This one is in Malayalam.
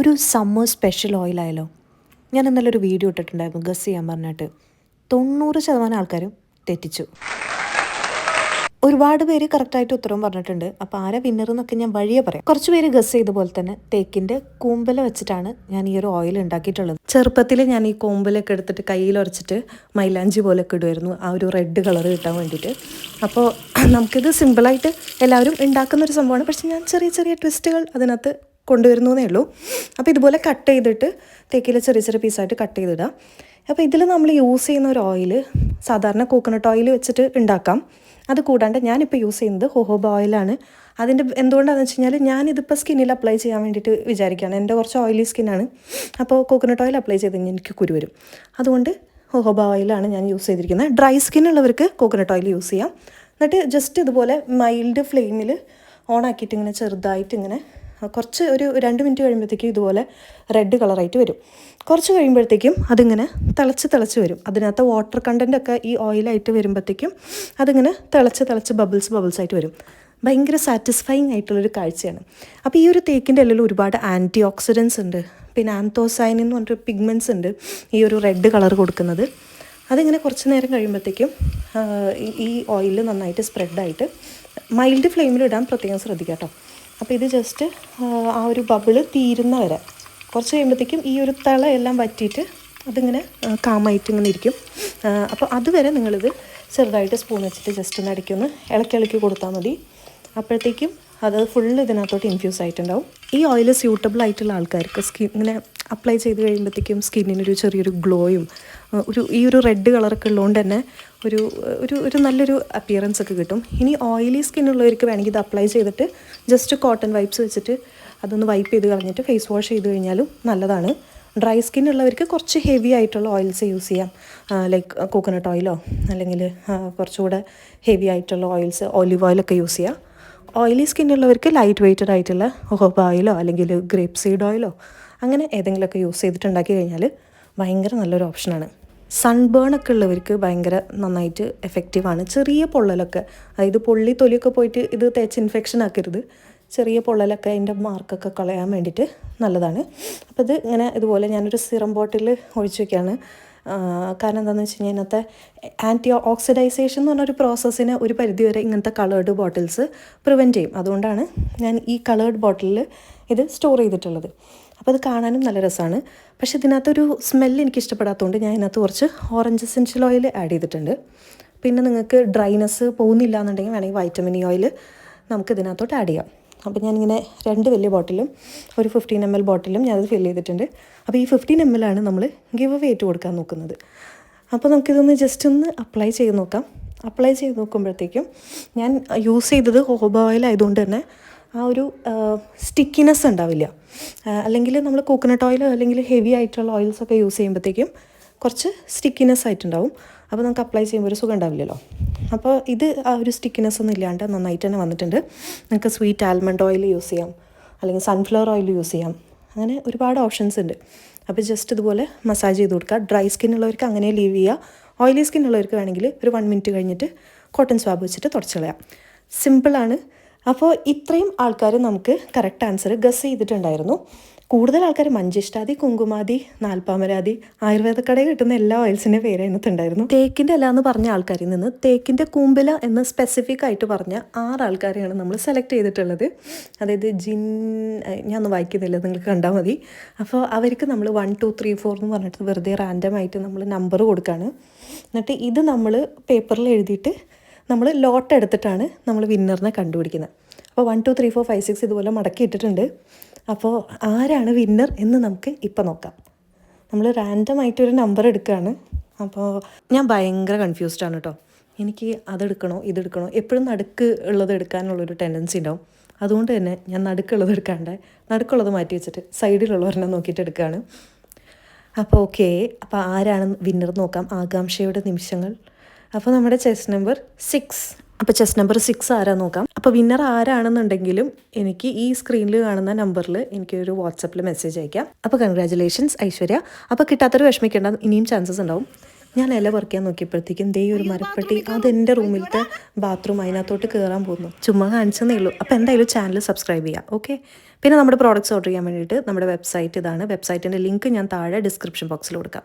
ഒരു സമ്മർ സ്പെഷ്യൽ ഓയിലായാലോ? ഞാൻ ഇന്നലെ ഒരു വീഡിയോ ഇട്ടിട്ടുണ്ടായിരുന്നു ഗസ് ചെയ്യാൻ പറഞ്ഞിട്ട്. 90% ആൾക്കാരും തെറ്റിച്ചു. ഒരുപാട് പേര് കറക്റ്റായിട്ട് ഉത്തരവും പറഞ്ഞിട്ടുണ്ട്. അപ്പോൾ ആരാ വിന്നർ എന്നൊക്കെ ഞാൻ വഴിയെ പറയാം. കുറച്ച് പേര് ഗസ് ചെയ്ത പോലെ തന്നെ തേക്കിൻ്റെ കൂമ്പല വെച്ചിട്ടാണ് ഞാൻ ഈ ഒരു ഓയിൽ ഉണ്ടാക്കിയിട്ടുള്ളത്. ചെറുപ്പത്തിൽ ഞാൻ ഈ കൂമ്പലൊക്കെ എടുത്തിട്ട് കയ്യിൽ ഉരച്ചിട്ട് മൈലാഞ്ചി പോലൊക്കെ ഇടുമായിരുന്നു, ആ ഒരു റെഡ് കളർ കിട്ടാൻ വേണ്ടിയിട്ട്. അപ്പോൾ നമുക്കിത് സിമ്പിളായിട്ട് എല്ലാവരും ഉണ്ടാക്കുന്നൊരു സംഭവമാണ്. പക്ഷെ ഞാൻ ചെറിയ ചെറിയ ട്വിസ്റ്റുകൾ അതിനകത്ത് കൊണ്ടുവരുന്നേ ഉള്ളൂ. അപ്പോൾ ഇതുപോലെ കട്ട് ചെയ്തിട്ട് തേക്കിൽ ചെറിയ ചെറിയ പീസായിട്ട് കട്ട് ചെയ്തിടാം. അപ്പോൾ ഇതിൽ നമ്മൾ യൂസ് ചെയ്യുന്ന ഒരു ഓയിൽ സാധാരണ കോക്കനട്ട് ഓയിൽ വെച്ചിട്ട് ഉണ്ടാക്കാം. അത് കൂടാണ്ട് ഞാനിപ്പോൾ യൂസ് ചെയ്യുന്നത് ഹോഹോബ ഓയിലാണ്. അതിൻ്റെ എന്തുകൊണ്ടാണെന്ന് വെച്ച് കഴിഞ്ഞാൽ ഞാനിതിപ്പോൾ സ്കിന്നിൽ അപ്ലൈ ചെയ്യാൻ വേണ്ടിയിട്ട് വിചാരിക്കുകയാണ്. എൻ്റെ കുറച്ച് ഓയിലി സ്കിന്നാണ്. അപ്പോൾ കോക്കനട്ട് ഓയിൽ അപ്ലൈ ചെയ്ത് കഴിഞ്ഞാൽ എനിക്ക് കുരു വരും. അതുകൊണ്ട് ഹോഹോബ ഓയിലാണ് ഞാൻ യൂസ് ചെയ്തിരിക്കുന്നത്. ഡ്രൈ സ്കിന്നുള്ളവർക്ക് കോക്കനട്ട് ഓയിൽ യൂസ് ചെയ്യാം. എന്നിട്ട് ജസ്റ്റ് ഇതുപോലെ മൈൽഡ് ഫ്ലെയിമിൽ ഓണാക്കിയിട്ട് ഇങ്ങനെ ചെറുതായിട്ട് ഇങ്ങനെ കുറച്ച് ഒരു 2 മിനിറ്റ് കഴിയുമ്പോഴത്തേക്കും ഇതുപോലെ റെഡ് കളറായിട്ട് വരും. കുറച്ച് കഴിയുമ്പോഴത്തേക്കും അതിങ്ങനെ തിളച്ച് വരും. അതിനകത്ത് വാട്ടർ കണ്ടൻറ്റൊക്കെ ഈ ഓയിലായിട്ട് വരുമ്പോഴത്തേക്കും അതിങ്ങനെ തിളച്ച് ബബിൾസ് ആയിട്ട് വരും. ഭയങ്കര സാറ്റിസ്ഫൈങ് ആയിട്ടുള്ളൊരു കാഴ്ചയാണ്. അപ്പോൾ ഈ ഒരു തേക്കിൻ്റെ ഇലയിൽ ഒരുപാട് ആൻറ്റി ഓക്സിഡൻസ് ഉണ്ട്. പിന്നെ ആന്തോസൈനിൻ എന്ന് പറഞ്ഞിട്ട് പിഗ്മെൻറ്റ്സ് ഉണ്ട് ഈ ഒരു റെഡ് കളർ കൊടുക്കുന്നത്. അതിങ്ങനെ കുറച്ച് നേരം കഴിയുമ്പോഴത്തേക്കും ഈ ഓയിൽ നന്നായിട്ട് സ്പ്രെഡായിട്ട് മൈൽഡ് ഫ്ലെയിമിൽ ഇടാൻ പ്രത്യേകം ശ്രദ്ധിക്കാം കേട്ടോ. അപ്പോൾ ഇത് ജസ്റ്റ് ആ ഒരു ബബിള് തീരുന്ന വരെ കുറച്ച് കഴിയുമ്പോഴത്തേക്കും ഈ ഒരു തിളയെല്ലാം വറ്റിയിട്ട് അതിങ്ങനെ കാമായിട്ട് ഇങ്ങനെ ഇരിക്കും. അപ്പോൾ അതുവരെ നിങ്ങളിത് ചെറുതായിട്ട് സ്പൂൺ വെച്ചിട്ട് ജസ്റ്റ് ഒന്ന് ഇടയ്ക്കൊന്ന് ഇളക്കി കൊടുത്താൽ മതി. അപ്പോഴത്തേക്കും അത് ഫുള്ള് ഇതിനകത്തോട്ട് ഇൻഫ്യൂസ് ആയിട്ടുണ്ടാവും. ഈ ഓയിൽ സ്യൂട്ടബിൾ ആയിട്ടുള്ള ആൾക്കാർക്ക് ഇങ്ങനെ അപ്ലൈ ചെയ്ത് കഴിയുമ്പോഴത്തേക്കും സ്കിന്നിനൊരു ചെറിയൊരു ഗ്ലോയും ഈ ഒരു റെഡ് കളറൊക്കെ ഉള്ളതുകൊണ്ട് തന്നെ ഒരു നല്ലൊരു അപ്പിയറൻസ് ഒക്കെ കിട്ടും. ഇനി ഓയിലി സ്കിന്നുള്ളവർക്ക് വേണമെങ്കിൽ ഇത് അപ്ലൈ ചെയ്തിട്ട് ജസ്റ്റ് കോട്ടൺ വൈപ്സ് വെച്ചിട്ട് അതൊന്ന് വൈപ്പ് ചെയ്ത് കളഞ്ഞിട്ട് ഫേസ് വാഷ് ചെയ്ത് കഴിഞ്ഞാലും നല്ലതാണ്. ഡ്രൈ സ്കിന്നുള്ളവർക്ക് കുറച്ച് ഹെവി ആയിട്ടുള്ള ഓയിൽസ് യൂസ് ചെയ്യാം. ലൈക്ക് കോക്കനട്ട് ഓയിലോ അല്ലെങ്കിൽ കുറച്ചുകൂടെ ഹെവി ആയിട്ടുള്ള ഓയിൽസ്, ഒലിവ് ഓയിലൊക്കെ യൂസ് ചെയ്യാം. ഓയിലി സ്കിന്നുള്ളവർക്ക് ലൈറ്റ് വെയ്റ്റഡ് ആയിട്ടുള്ള ഹോഹോബ ഓയിലോ അല്ലെങ്കിൽ ഗ്രേപ്പ് സീഡ് ഓയിലോ അങ്ങനെ ഏതെങ്കിലുമൊക്കെ യൂസ് ചെയ്തിട്ടുണ്ടാക്കി കഴിഞ്ഞാൽ ഭയങ്കര നല്ലൊരു ഓപ്ഷനാണ്. സൺബേൺ ഒക്കെ ഉള്ളവർക്ക് ഭയങ്കര നന്നായിട്ട് എഫക്റ്റീവാണ്. ചെറിയ പൊള്ളലൊക്കെ, അതായത് തൊലിയൊക്കെ പോയിട്ട് ഇത് തേച്ച് ഇൻഫെക്ഷൻ ആക്കരുത്. ചെറിയ പൊള്ളലൊക്കെ അതിൻ്റെ മാർക്കൊക്കെ കളയാൻ വേണ്ടിയിട്ട് നല്ലതാണ്. അപ്പോൾ ഇത് ഇങ്ങനെ ഇതുപോലെ ഞാനൊരു സിറം ബോട്ടിൽ ഒഴിച്ച് വയ്ക്കുകയാണ്. കാരണം എന്താണെന്ന് വെച്ച് കഴിഞ്ഞാൽ ഇതിനകത്തെ ആൻറ്റി ഓക്സിഡൈസേഷൻ എന്ന് പറഞ്ഞൊരു പ്രോസസ്സിനെ ഒരു പരിധിവരെ ഇങ്ങനത്തെ കളേർഡ് ബോട്ടിൽസ് പ്രിവെൻറ്റ് ചെയ്യും. അതുകൊണ്ടാണ് ഞാൻ ഈ കളേർഡ് ബോട്ടിലിൽ ഇത് സ്റ്റോർ ചെയ്തിട്ടുള്ളത്. അപ്പോൾ അത് കാണാനും നല്ല രസമാണ്. പക്ഷേ ഇതിനകത്തൊരു സ്മെല്ല് എനിക്ക് ഇഷ്ടപ്പെടാത്തതുകൊണ്ട് ഞാൻ ഇതിനകത്ത് കുറച്ച് ഓറഞ്ച് എസെൻഷ്യൽ ഓയിൽ ആഡ് ചെയ്തിട്ടുണ്ട്. പിന്നെ നിങ്ങൾക്ക് ഡ്രൈനെസ് പോകുന്നില്ല എന്നുണ്ടെങ്കിൽ വേണമെങ്കിൽ വൈറ്റമിൻ ഇ ഓയിൽ നമുക്ക് ഇതിനകത്തോട്ട് ആഡ് ചെയ്യാം. അപ്പോൾ ഞാനിങ്ങനെ 2 വലിയ ബോട്ടിലും ഒരു 15 ml ബോട്ടിലും ഞാനത് ഫില്ല് ചെയ്തിട്ടുണ്ട്. അപ്പോൾ ഈ 15 ml ആണ് നമ്മൾ ഗിവ് അവേ ആയിട്ട് കൊടുക്കാൻ നോക്കുന്നത്. അപ്പോൾ നമുക്കിതൊന്ന് ജസ്റ്റ് ഒന്ന് അപ്ലൈ ചെയ്ത് നോക്കാം. അപ്ലൈ ചെയ്ത് നോക്കുമ്പോഴത്തേക്കും ഞാൻ യൂസ് ചെയ്തത് ഹോഹോബ ഓയിൽ ആയതുകൊണ്ട് തന്നെ ആ ഒരു സ്റ്റിക്കിനെസ് ഉണ്ടാവില്ല. അല്ലെങ്കിൽ നമ്മൾ കോക്കനട്ട് ഓയിൽ അല്ലെങ്കിൽ ഹെവി ആയിട്ടുള്ള ഓയിൽസൊക്കെ യൂസ് ചെയ്യുമ്പോഴത്തേക്കും കുറച്ച് സ്റ്റിക്കിനെസ് ആയിട്ടുണ്ടാവും. അപ്പോൾ നമുക്ക് അപ്ലൈ ചെയ്യുമ്പോൾ ഒരു സുഖം ഉണ്ടാവില്ലല്ലോ. അപ്പോൾ ഇത് ആ ഒരു സ്റ്റിക്കിനെസ് ഒന്നും ഇല്ലാണ്ട് നന്നായിട്ട് തന്നെ വന്നിട്ടുണ്ട്. നിങ്ങൾക്ക് സ്വീറ്റ് ആൽമണ്ട് ഓയിൽ യൂസ് ചെയ്യാം, അല്ലെങ്കിൽ സൺഫ്ലവർ ഓയിൽ യൂസ് ചെയ്യാം. അങ്ങനെ ഒരുപാട് ഓപ്ഷൻസ് ഉണ്ട്. അപ്പോൾ ജസ്റ്റ് ഇതുപോലെ മസാജ് ചെയ്ത് കൊടുക്കുക. ഡ്രൈ സ്കിന്നുള്ളവർക്ക് അങ്ങനെ ലീവ് ചെയ്യുക. ഓയിലി സ്കിന്നുള്ളവർക്ക് വേണമെങ്കിൽ ഒരു 1 മിനിറ്റ് കഴിഞ്ഞിട്ട് കോട്ടൺ സ്വാബ് വെച്ചിട്ട് തുടച്ച് കളയാം. സിമ്പിളാണ്. അപ്പോൾ ഇത്രയും ആൾക്കാർ നമുക്ക് കറക്റ്റ് ആൻസർ ഗസ് ചെയ്തിട്ടുണ്ടായിരുന്നു. കൂടുതൽ ആൾക്കാർ മഞ്ചിഷ്ടാതി, കുങ്കുമാതി, നാൽപ്പാമരാതി, ആയുർവേദ കടയിൽ കിട്ടുന്ന എല്ലാ ഓയിൽസിൻ്റെ പേര് അതിനകത്തുണ്ടായിരുന്നു. തേക്കിൻ്റെ ഇല എന്ന് പറഞ്ഞ ആൾക്കാരിൽ നിന്ന് തേക്കിൻ്റെ കൂമ്പില എന്ന് സ്പെസിഫിക് ആയിട്ട് പറഞ്ഞ 6 ആൾക്കാരെയാണ് നമ്മൾ സെലക്ട് ചെയ്തിട്ടുള്ളത്. അതായത് ഞാൻ ഒന്ന് വായിക്കുന്നില്ല, നിങ്ങൾക്ക് കണ്ടാൽ മതി. അപ്പോൾ അവർക്ക് നമ്മൾ 1 2 3 4 എന്ന് പറഞ്ഞിട്ട് വെറുതെ റാൻഡമായിട്ട് നമ്മൾ നമ്പർ കൊടുക്കുകയാണ്. എന്നിട്ട് ഇത് നമ്മൾ പേപ്പറിൽ എഴുതിയിട്ട് നമ്മൾ ലോട്ട് എടുത്തിട്ടാണ് നമ്മൾ വിന്നറിനെ കണ്ടുപിടിക്കുന്നത്. അപ്പോൾ 1 2 3 4 5 6 ഇതുപോലെ മടക്കി ഇട്ടിട്ടുണ്ട്. അപ്പോൾ ആരാണ് വിന്നർ എന്ന് നമുക്ക് ഇപ്പം നോക്കാം. നമ്മൾ റാൻഡമായിട്ടൊരു നമ്പർ എടുക്കുകയാണ്. അപ്പോൾ ഞാൻ ഭയങ്കര കൺഫ്യൂസ്ഡ് ആണ് കേട്ടോ. എനിക്ക് അതെടുക്കണോ ഇതെടുക്കണോ, എപ്പോഴും നടുക്ക് ഉള്ളത് എടുക്കാനുള്ളൊരു ടെൻഡൻസി ഉണ്ടാവും. അതുകൊണ്ട് തന്നെ ഞാൻ നടുക്കുള്ളത് എടുക്കാണ്ട് നടുക്കുള്ളത് മാറ്റി വെച്ചിട്ട് സൈഡിലുള്ളവരെന്നെ നോക്കിയിട്ട് എടുക്കുകയാണ്. അപ്പോൾ ഓക്കെ, അപ്പോൾ ആരാണ് വിന്നർ നോക്കാം. ആകാംക്ഷയുടെ നിമിഷങ്ങൾ. അപ്പോൾ നമ്മുടെ ചെസ് നമ്പർ 6. അപ്പോൾ ചെസ് നമ്പർ 6 ആരാ നോക്കാം. അപ്പോൾ വിന്നർ ആരാണെന്നുണ്ടെങ്കിലും എനിക്ക് ഈ സ്ക്രീനിൽ കാണുന്ന നമ്പറിൽ എനിക്കൊരു വാട്സപ്പിൽ മെസ്സേജ് അയക്കാം. അപ്പോൾ കൺഗ്രാജുലേഷൻസ് ഐശ്വര്യ. അപ്പോൾ കിട്ടാത്തൊരു വിഷമിക്കേണ്ട, ഇനിയും ചാൻസസ് ഉണ്ടാവും. ഞാൻ ഇല പറിക്കാൻ നോക്കിയപ്പോഴത്തേക്കും ദേ ഒരു മരപ്പെട്ടി അതെൻ്റെ റൂമിലത്തെ ബാത്റൂം അതിനകത്തോട്ട് കയറാൻ പോകുന്നു. ചുമ്മാ കാണിച്ചെന്നേ ഉള്ളൂ. അപ്പോൾ എന്തായാലും ചാനൽ സബ്സ്ക്രൈബ് ചെയ്യുക. ഓക്കെ. പിന്നെ നമ്മുടെ പ്രോഡക്റ്റ്സ് ഓർഡർ ചെയ്യാൻ വേണ്ടിയിട്ട് നമ്മുടെ വെബ്സൈറ്റ് ഇതാണ്. വെബ്സൈറ്റിൻ്റെ ലിങ്ക് ഞാൻ താഴെ ഡിസ്ക്രിപ്ഷൻ ബോക്സിൽ കൊടുക്കാം.